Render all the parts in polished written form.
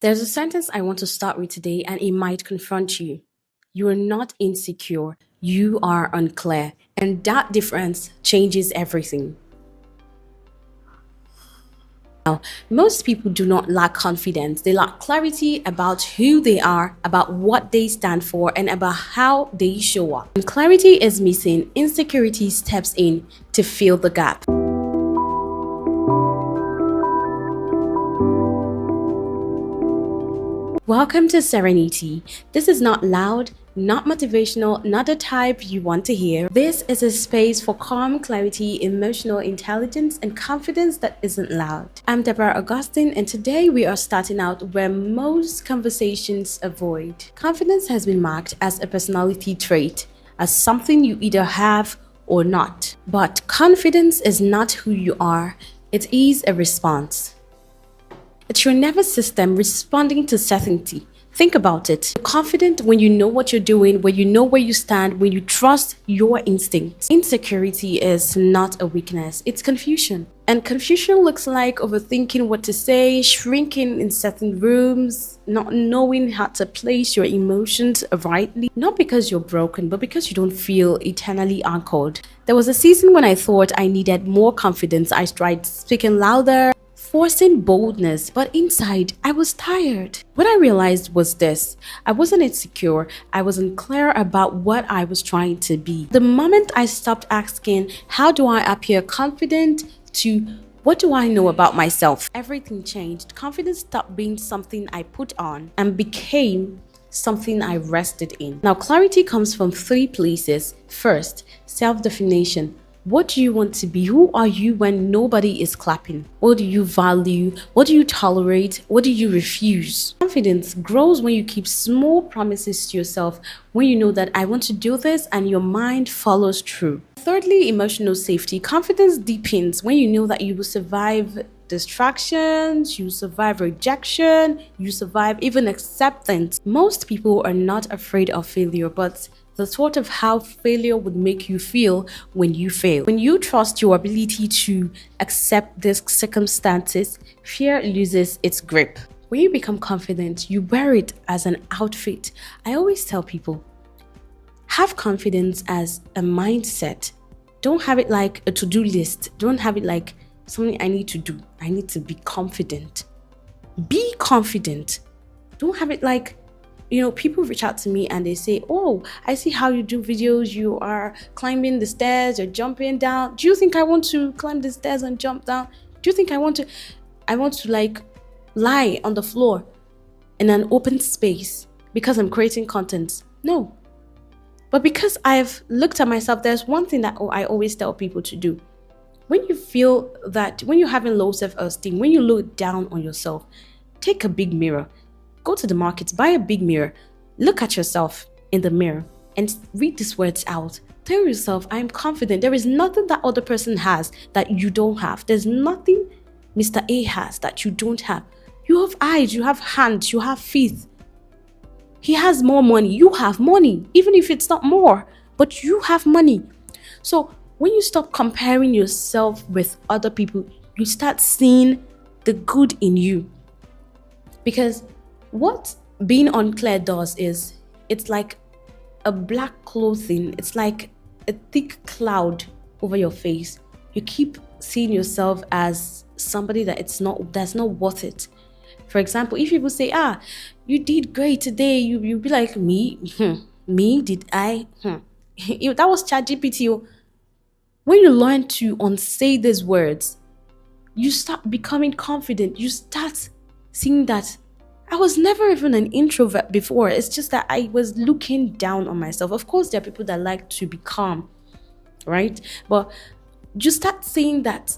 There's a sentence I want to start with today, and it might confront you. You are not insecure, you are unclear. And that difference changes everything. Now, most people do not lack confidence. They lack clarity about who they are, about what they stand for, and about how they show up. When clarity is missing, insecurity steps in to fill the gap. Welcome to Serenity. This is not loud, not motivational, not the type you want to hear. This is a space for calm, clarity, emotional intelligence, and confidence that isn't loud. I'm Deborah Augustine, and today we are starting out where most conversations avoid. Confidence has been marked as a personality trait, as something you either have or not. But confidence is not who you are, it is a response. It's your nervous system responding to certainty. Think about it. You're confident when you know what you're doing, when you know where you stand, when you trust your instincts. Insecurity is not a weakness, it's confusion. And confusion looks like overthinking what to say, shrinking in certain rooms, not knowing how to place your emotions rightly. Not because you're broken, but because you don't feel eternally anchored. There was a season when I thought I needed more confidence. I tried speaking louder, forcing boldness, but inside I was tired. What I realized was this: I wasn't insecure, I wasn't clear about what I was trying to be. The moment I stopped asking, how do I appear confident, to what do I know about myself, everything changed. Confidence stopped being something I put on and became something I rested in. Now, clarity comes from three places. First, self-definition. What do you want to be? Who are you when nobody is clapping? What do you value? What do you tolerate? What do you refuse? Confidence grows when you keep small promises to yourself, when you know that I want to do this and your mind follows through. Thirdly, emotional safety. Confidence deepens when you know that you will survive distractions, you survive rejection, you survive even acceptance. Most people are not afraid of failure, but the thought of how failure would make you feel when you fail. When you trust your ability to accept these circumstances, fear loses its grip. When you become confident, you wear it as an outfit. I always tell people, have confidence as a mindset. Don't have it like a to-do list. Don't have it like something I need to do. I need to be confident. Be confident. Don't have it like, people reach out to me and they say, oh, I see how you do videos. You are climbing the stairs, you're jumping down. Do you think I want to climb the stairs and jump down? Do you think I want to like lie on the floor in an open space because I'm creating content? No. But because I've looked at myself, there's one thing that I always tell people to do. When you feel that, when you're having low self-esteem, when you look down on yourself, take a big mirror. Go to the market, buy a big mirror, look at yourself in the mirror and read these words out. Tell yourself, I am confident. There is nothing that other person has that you don't have. There's nothing Mr. A has that you don't have. You have eyes, you have hands, you have feet. He has more money. You have money, even if it's not more, but you have money. So when you stop comparing yourself with other people, you start seeing the good in you. Because what being unclear does is, it's like a black clothing. It's like a thick cloud over your face. You keep seeing yourself as somebody that's not worth it. For example, if people say, you did great today, you'll be like, me? Me? Did I? That was ChatGPT. When you learn to unsay these words, you start becoming confident. You start seeing that I was never even an introvert before. It's just that I was looking down on myself. Of course, there are people that like to be calm, right? But you start saying that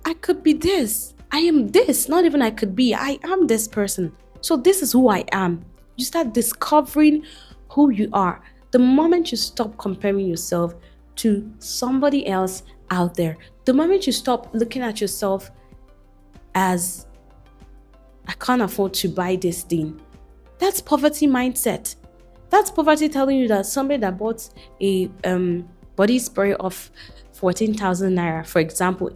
I could be this. I am this. Not even I could be. I am this person. So this is who I am. You start discovering who you are. The moment you stop comparing yourself to somebody else out there, the moment you stop looking at yourself as, I can't afford to buy this thing, that's poverty mindset. That's poverty telling you that somebody that bought a body spray of 14,000 naira, for example,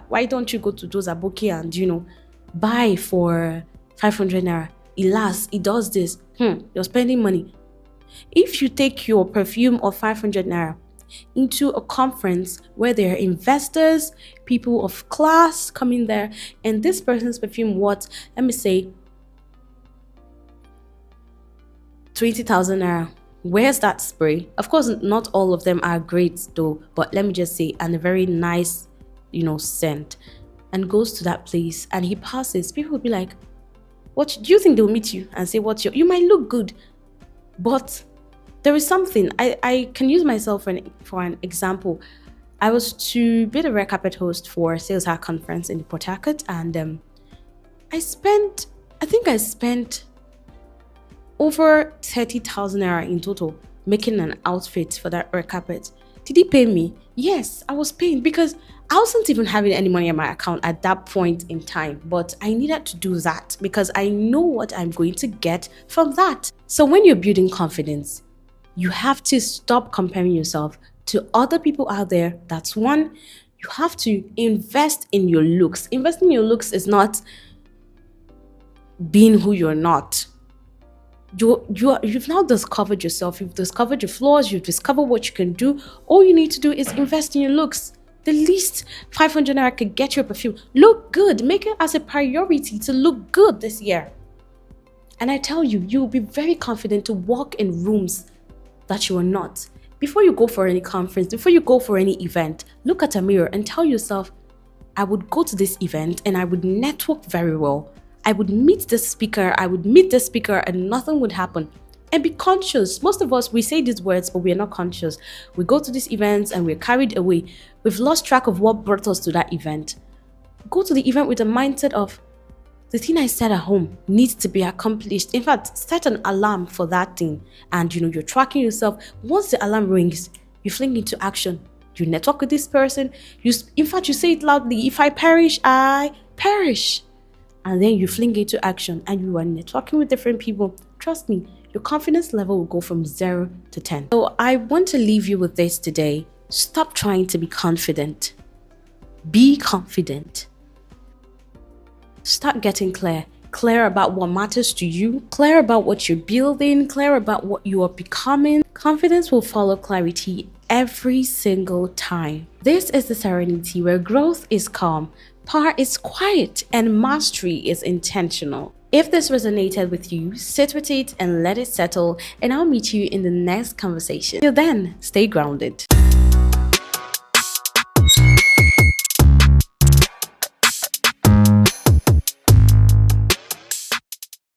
why don't you go to those aboki and buy for 500 naira? it lasts, it does this. You're spending money. If you take your perfume of 500 naira into a conference where there are investors, people of class coming there, and this person's perfume, let me say, 20,000 naira. Where's that spray? Of course, not all of them are great though, but let me just say, and a very nice, scent, and goes to that place and he passes, people will be like, what do you think? They'll meet you and say, you might look good, but there is something. I can use myself for an example. I was to be the red carpet host for a sales hack conference in Port Harcourt, and I spent over 30,000 naira in total making an outfit for that red carpet. Did he pay me? Yes, I was paying because I wasn't even having any money in my account at that point in time, but I needed to do that because I know what I'm going to get from that. So when you're building confidence, you have to stop comparing yourself to other people out there. That's one. You have to invest in your looks. Investing in your looks is not being who you're not. You've now discovered yourself. You've discovered your flaws. You've discovered what you can do. All you need to do is invest in your looks. The least 500 naira could get you a perfume. Look good. Make it as a priority to look good this year. And I tell you, you'll be very confident to walk in rooms that you are not. Before you go for any conference, before you go for any event, look at a mirror and tell yourself, I would go to this event and I would network very well. I would meet this speaker, and nothing would happen. And be conscious. Most of us, we say these words, but we are not conscious. We go to these events and we're carried away. We've lost track of what brought us to that event. Go to the event with a mindset of, the thing I said at home needs to be accomplished. In fact, set an alarm for that thing. And you're tracking yourself. Once the alarm rings, you fling into action. You network with this person. You say it loudly. If I perish, I perish. And then you fling into action and you are networking with different people. Trust me, your confidence level will go from 0 to 10. So I want to leave you with this today. Stop trying to be confident. Be confident. Start getting clear about what matters to you, clear about what you're building, clear about what you are becoming. Confidence will follow clarity every single time. This is the Serenity, where growth is calm, power is quiet, and mastery is intentional. If this resonated with you, sit with it and let it settle, and I'll meet you in the next conversation. Till then, stay grounded.